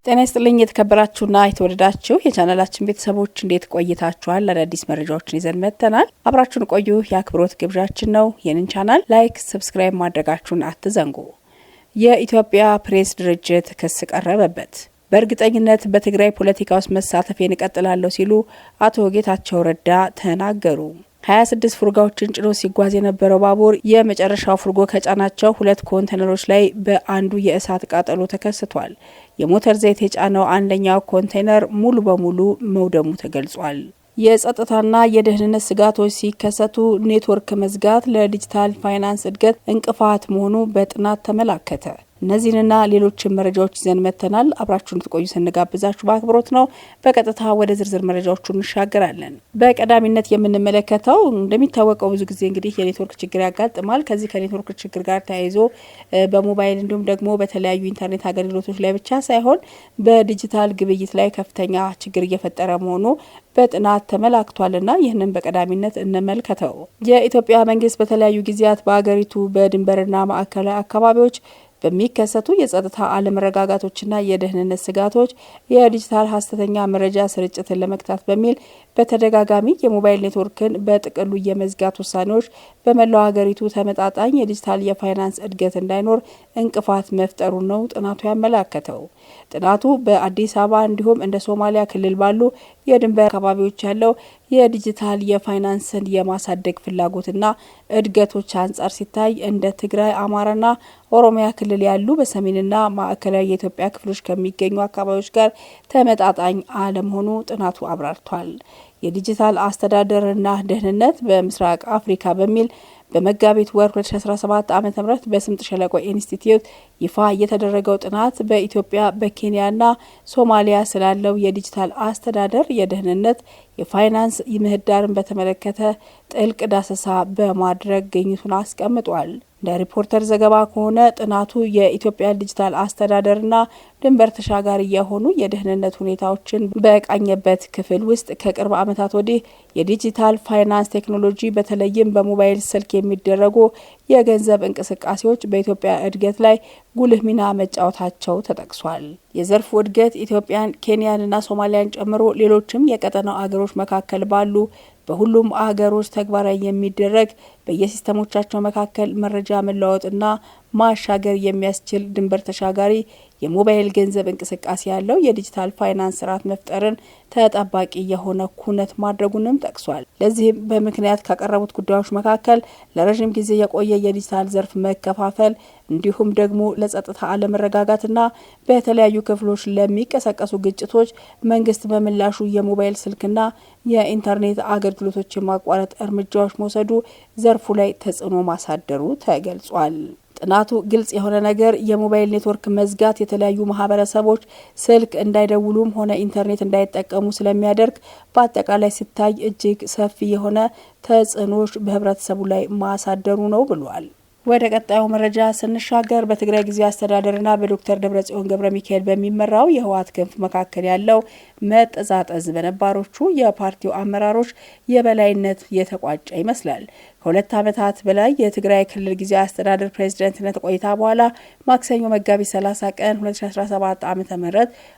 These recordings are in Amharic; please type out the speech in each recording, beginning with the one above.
ጤና ይስጥልኝ የተከበራችሁና የተወደዳችሁ የቻናላችን ቤተሰቦች እንዴት ቆይታችኋል? አዳዲስ መረጃዎችን ይዘን መጥተናል። አብራችሁን ቆዩ የአክብሮት ግብዣችን ነው። ይህንን ቻናል ላይክ፣ ሰብስክራይብ ማድረጋችሁን አትዘንጉ። የኢትዮጵያ ፕሬስ ድርጅት ክስ ቀረበበት። በእርግጠኝነት በትግራይ ፖለቲካ ውስጥ መሳተፌን እቀጥላለሁ ሲሉ አቶ ጌታቸው ረዳ ተናገሩ። 26 ፉርጋዎችን ጭኖ ሲጓዝ የነበረው ባቡር የመጨረሻው ፉርጎ ከጫናቸው 2 ኮንቴነሮች ላይ በአንዱ የእሳት ቃጠሎ ተከስቷል። የሞተር ዘይት የጫነው አንደኛው ኮንቴነር ሙሉ በሙሉ መውደሙ ተገልጿል። የጸጥታና የደህንነት ስጋቶች ሲከሰቱ ኔትወርክ መዝጋት ለዲጂታል ፋይናንስ እድገት እንቅፋት መሆኑ በጥናት ተመላከተ። እነዚህንና ሌሎችን መረጃዎች ይዘን መጥተናል። አብራችሁን ትቆዩ ስንጋብዛችሁ በአክብሮት ነው። በቀጥታ ወደ ዝርዝር መረጃዎቹ እንሻገራለን። በቀዳሚነት የምንመለከተው እንደሚታወቀው ብዙ ጊዜ እንግዲህ የኔትወርክ ችግር ያጋጥማል። ከዚህ ከኔትወርክ ችግር ጋር ተያይዞ በሞባይል እንዲሁም ደግሞ በተለያዩ ኢንተርኔት አገልግሎቶች ላይ ብቻ ሳይሆን በዲጂታል ግብይት ላይ ከፍተኛ ችግር እየፈጠረ መሆኑ በጥናት ተመላክቷልና ይህንን በቀዳሚነት እንመልከተው። የኢትዮጵያ መንግስት በተለያዩ ጊዜያት በአገሪቱ በድንበርና ማዕከላዊ አካባቢዎች በሚከሰቱ የጸጥታ አለመረጋጋቶችና የደህንነት ስጋቶች የዲጂታል ሀሰተኛ መረጃ ስርጭትን ለመግታት በሚል በተደጋጋሚ የሞባይል ኔትወርክን በጥቅሉ የመዝጋት ውሳኔዎች በመላው ሀገሪቱ ተመጣጣኝ የዲጂታል የፋይናንስ እድገት እንዳይኖር እንቅፋት መፍጠሩ ነው ጥናቱ ያመላከተው። ጥናቱ በአዲስ አበባ እንዲሁም እንደ ሶማሊያ ክልል ባሉ የድንበር አካባቢዎች ያለው የዲጂታል የፋይናንስን የማሳደግ ፍላጎትና እድገቶች አንጻር ሲታይ እንደ ትግራይ፣ አማራና ኦሮሚያ ክልል ያሉ በሰሜንና ማዕከላዊ የኢትዮጵያ ክፍሎች ከሚገኙ አካባቢዎች ጋር ተመጣጣኝ አለመሆኑ ጥናቱ አብራርቷል። የዲጂታል አስተዳደርና ደህንነት በምስራቅ አፍሪካ በሚል በመጋቢት ወር 2017 ዓ.ም በስምጥ ሸለቆ ኢንስቲትዩት ይፋ የተደረገው ጥናት በኢትዮጵያ በኬንያና ሶማሊያ ስላለው የዲጂታል አስተዳደር፣ የደህንነት፣ የፋይናንስ ምህዳርን በተመለከተ ጥልቅ ዳሰሳ በማድረግ ግኝቱን አስቀምጧል። እንደ ሪፖርተር ዘገባ ከሆነ ጥናቱ የኢትዮጵያ ዲጂታል አስተዳደርና ድንበር ተሻጋሪ የሆኑ የደህንነት ሁኔታዎችን በቃኘበት ክፍል ውስጥ ከቅርብ ዓመታት ወዲህ የዲጂታል ፋይናንስ ቴክኖሎጂ በተለይም በሞባይል ስልክ የሚደረጉ የገንዘብ እንቅስቃሴዎች በኢትዮጵያ እድገት ላይ ጉልህ ሚና መጫወታቸው ተጠቅሷል። የዘርፉ እድገት ኢትዮጵያን፣ ኬንያንና ሶማሊያን ጨምሮ ሌሎችም የቀጠናው አገሮች መካከል ባሉ በሁሉም አገሮች ተግባራዊ የሚደረግ በየሲስተሞቻቸው መካከል መረጃ መለዋወጥና ማሻገር የሚያስችል ድንበር ተሻጋሪ የሞባይል ገንዘብ እንቅስቃሴ ያለው የዲጂታል ፋይናንስ ስርዓት መፍጠርን ተጠባቂ የሆነ ኩነት ማድረጉንም ጠቅሷል። ለዚህም በምክንያት ካቀረቡት ጉዳዮች መካከል ለረዥም ጊዜ የቆየ የዲጂታል ዘርፍ መከፋፈል እንዲሁም ደግሞ ለጸጥታ አለመረጋጋትና በተለያዩ ክፍሎች ለሚቀሰቀሱ ግጭቶች መንግስት በምላሹ የሞባይል ስልክና የኢንተርኔት አገልግሎቶች የማቋረጥ እርምጃዎች መውሰዱ ዘርፉ ላይ ተጽዕኖ ማሳደሩ ተገልጿል። ጥናቱ ግልጽ የሆነ ነገር የሞባይል ኔትወርክ መዝጋት የተለያዩ ማህበረሰቦች ስልክ እንዳይደውሉም ሆነ ኢንተርኔት እንዳይጠቀሙ ስለሚያደርግ በአጠቃላይ ሲታይ እጅግ ሰፊ የሆነ ተጽዕኖዎች በህብረተሰቡ ላይ ማሳደሩ ነው ብሏል። ወደ ቀጣዩ መረጃ ስንሻገር በትግራይ ጊዜያዊ አስተዳደርና በዶክተር ደብረጽዮን ገብረ ሚካኤል በሚመራው የህወሓት ክንፍ መካከል ያለው መጠዛጠዝ በነባሮቹ የፓርቲው አመራሮች የበላይነት የተቋጨ ይመስላል። ከ2 ዓመታት በላይ የትግራይ ክልል ጊዜያዊ አስተዳደር ፕሬዝዳንትነት ቆይታ በኋላ ማክሰኞ መጋቢት 30 ቀን 2017 ዓ.ም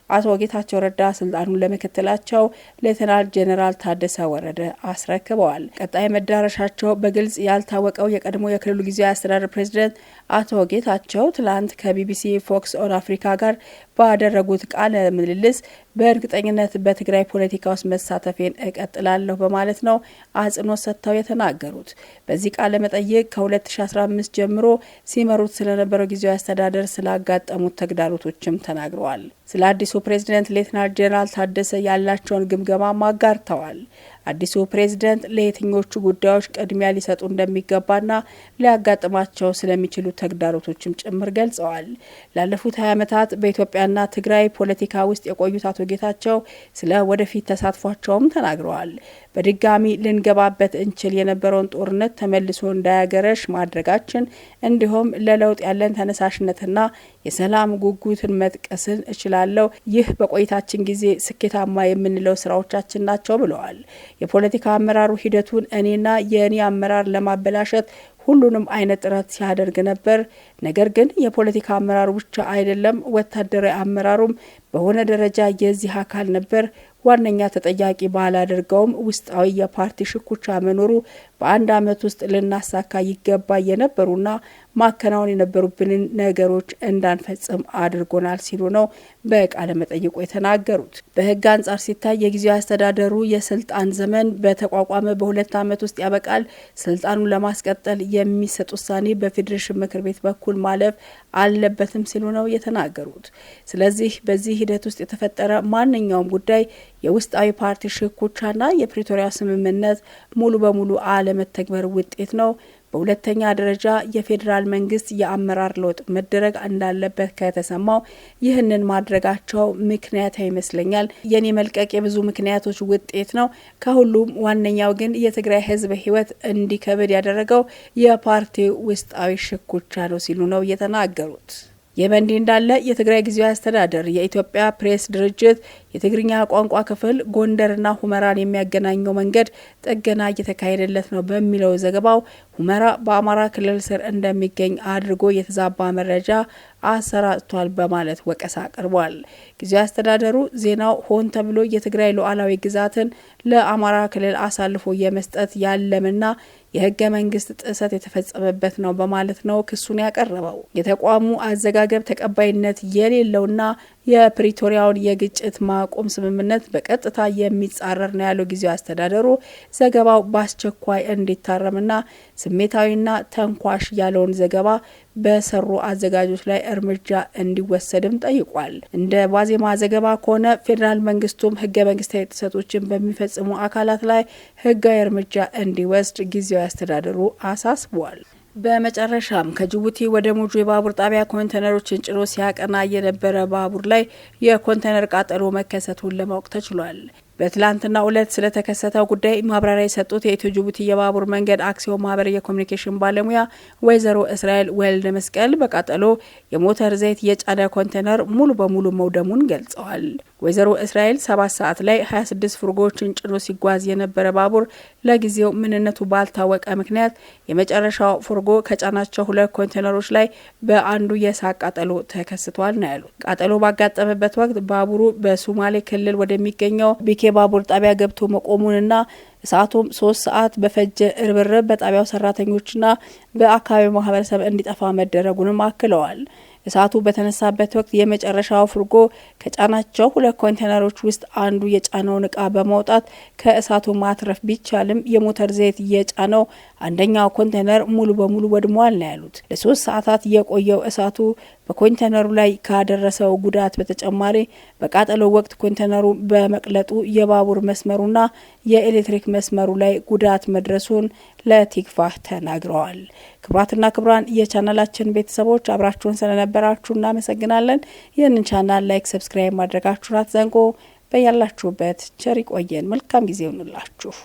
አቶ ጌታቸው ረዳ ስልጣኑን ለምክትላቸው ሌተናል ጄኔራል ታደሰ ወረደ አስረክበዋል። ቀጣይ መዳረሻቸው በግልጽ ያልታወቀው የቀድሞ የክልሉ ጊዜያዊ አስተዳደር ፕሬዝዳንት አቶ ጌታቸው ትላንት ከቢቢሲ ፎክስ ኦን አፍሪካ ጋር ባደረጉት ቃለ ምልልስ በእርግጠኝነት በትግራይ ፖለቲካ ውስጥ መሳተፌን እቀጥላለሁ በማለት ነው አጽንኦት ሰጥተው የተናገሩት። በዚህ ቃለ መጠይቅ ከ2015 ጀምሮ ሲመሩት ስለነበረው ጊዜያዊ አስተዳደር ስላጋጠሙት ተግዳሮቶችም ተናግረዋል። ስለ አዲሱ ፕሬዝዳንት ሌተናል ጄኔራል ታደሰ ያላቸውን ግምገማ አጋርተዋል። አዲሱ ፕሬዝዳንት ለየትኞቹ ጉዳዮች ቅድሚያ ሊሰጡ እንደሚገባና ሊያጋጥማቸው ስለሚችሉ ተግዳሮቶችም ጭምር ገልጸዋል። ላለፉት 20 ዓመታት በኢትዮጵያና ትግራይ ፖለቲካ ውስጥ የቆዩት አቶ ጌታቸው ስለ ወደፊት ተሳትፏቸውም ተናግረዋል። በድጋሚ ልንገባበት እንችል የነበረውን ጦርነት ተመልሶ እንዳያገረሽ ማድረጋችን እንዲሁም ለለውጥ ያለን ተነሳሽነትና የሰላም ጉጉትን መጥቀስን እችላለሁ። ይህ በቆይታችን ጊዜ ስኬታማ የምንለው ስራዎቻችን ናቸው ብለዋል። የፖለቲካ አመራሩ ሂደቱን እኔና የኔ አመራር ለማበላሸት ሁሉንም አይነት ጥረት ሲያደርግ ነበር። ነገር ግን የፖለቲካ አመራሩ ብቻ አይደለም፣ ወታደራዊ አመራሩም በሆነ ደረጃ የዚህ አካል ነበር። ዋነኛ ተጠያቂ ባላደርገውም ውስጣዊ የፓርቲ ሽኩቻ መኖሩ በአንድ አመት ውስጥ ልናሳካ ይገባ የነበሩና ማከናወን የነበሩብንን ነገሮች እንዳንፈጽም አድርጎናል ሲሉ ነው በቃለ መጠይቁ የተናገሩት። በህግ አንጻር ሲታይ የጊዜያዊ አስተዳደሩ የስልጣን ዘመን በተቋቋመ በ2 አመት ውስጥ ያበቃል። ስልጣኑን ለማስቀጠል የሚሰጥ ውሳኔ በፌዴሬሽን ምክር ቤት በኩል ማለፍ አለበትም ሲሉ ነው የተናገሩት። ስለዚህ በዚህ ሂደት ውስጥ የተፈጠረ ማንኛውም ጉዳይ የውስጣዊ ፓርቲ ሽኩቻና የፕሪቶሪያ ስምምነት ሙሉ በሙሉ አለመተግበር ውጤት ነው። በሁለተኛ ደረጃ የፌዴራል መንግስት የአመራር ለውጥ መደረግ እንዳለበት ከተሰማው ይህንን ማድረጋቸው ምክንያታዊ ይመስለኛል። የኔ መልቀቅ የብዙ ምክንያቶች ውጤት ነው። ከሁሉም ዋነኛው ግን የትግራይ ህዝብ ህይወት እንዲከብድ ያደረገው የፓርቲው ውስጣዊ ሽኩቻ ነው ሲሉ ነው የተናገሩት። የበንዲ እንዳለ የትግራይ ጊዜያዊ አስተዳደር የኢትዮጵያ ፕሬስ ድርጅት የትግርኛ ቋንቋ ክፍል ጎንደርና ሁመራን የሚያገናኘው መንገድ ጥገና እየተካሄደለት ነው በሚለው ዘገባው ሁመራ በአማራ ክልል ስር እንደሚገኝ አድርጎ የተዛባ መረጃ አሰራጭቷል በማለት ወቀሳ አቅርቧል። ጊዜያዊ አስተዳደሩ ዜናው ሆን ተብሎ የትግራይ ሉዓላዊ ግዛትን ለአማራ ክልል አሳልፎ የመስጠት ያለምና የህገ መንግስት ጥሰት የተፈጸመበት ነው በማለት ነው ክሱን ያቀረበው። የተቋሙ አዘጋገብ ተቀባይነት የሌለውና የፕሪቶሪያውን የግጭት ማቆም ስምምነት በቀጥታ የሚጻረር ነው ያለው ጊዜያዊ አስተዳደሩ ዘገባው በአስቸኳይ እንዲታረምና ስሜታዊና ተንኳሽ ያለውን ዘገባ በሰሩ አዘጋጆች ላይ እርምጃ እንዲወሰድም ጠይቋል። እንደ ዋዜማ ዘገባ ከሆነ ፌዴራል መንግስቱም ህገ መንግስታዊ ጥሰቶችን በሚፈጽሙ አካላት ላይ ህጋዊ እርምጃ እንዲወስድ ጊዜያዊ አስተዳደሩ አሳስቧል። በመጨረሻም ከጅቡቲ ወደ ሞጆ የባቡር ጣቢያ ኮንቴነሮችን ጭኖ ሲያቀና የነበረ ባቡር ላይ የኮንቴነር ቃጠሎ መከሰቱን ለማወቅ ተችሏል። በትላንትና ዕለት ስለተከሰተው ጉዳይ ማብራሪያ የሰጡት የኢትዮ ጅቡቲ የባቡር መንገድ አክሲዮን ማህበር የኮሙኒኬሽን ባለሙያ ወይዘሮ እስራኤል ወልደ መስቀል በቃጠሎ የሞተር ዘይት የጫነ ኮንቴነር ሙሉ በሙሉ መውደሙን ገልጸዋል። ወይዘሮ እስራኤል 7 ሰዓት ላይ 26 ፍርጎችን ጭኖ ሲጓዝ የነበረ ባቡር ለጊዜው ምንነቱ ባልታወቀ ምክንያት የመጨረሻው ፍርጎ ከጫናቸው 2 ኮንቴነሮች ላይ በአንዱ የእሳት ቃጠሎ ተከስቷል ነው ያሉት። ቃጠሎ ባጋጠመበት ወቅት ባቡሩ በሶማሌ ክልል ወደሚገኘው ቢኬ ባቡር ጣቢያ ገብቶ መቆሙንና እሳቱም 3 ሰዓት በፈጀ እርብርብ በጣቢያው ሰራተኞችና በአካባቢው ማህበረሰብ እንዲጠፋ መደረጉንም አክለዋል። እሳቱ በተነሳበት ወቅት የመጨረሻው ፍርጎ ከጫናቸው 2 ኮንቴነሮች ውስጥ አንዱ የጫነውን እቃ በማውጣት ከእሳቱ ማትረፍ ቢቻልም የሞተር ዘይት የጫነው አንደኛው ኮንቴነር ሙሉ በሙሉ ወድሟል ነው ያሉት። ለ3 ሰዓታት የቆየው እሳቱ በኮንቴነሩ ላይ ካደረሰው ጉዳት በተጨማሪ በቃጠሎ ወቅት ኮንቴነሩ በመቅለጡ የባቡር መስመሩና የኤሌክትሪክ መስመሩ ላይ ጉዳት መድረሱን ለቲክቫህ ተናግረዋል። ክቡራትና ክቡራን የቻናላችን ቤተሰቦች አብራችሁን ስለነበራችሁ እናመሰግናለን። ይህንን ቻናል ላይክ፣ ሰብስክራይብ ማድረጋችሁን አትዘንጉ። በያላችሁበት ቸር ይቆየን። መልካም ጊዜ ይሁንላችሁ።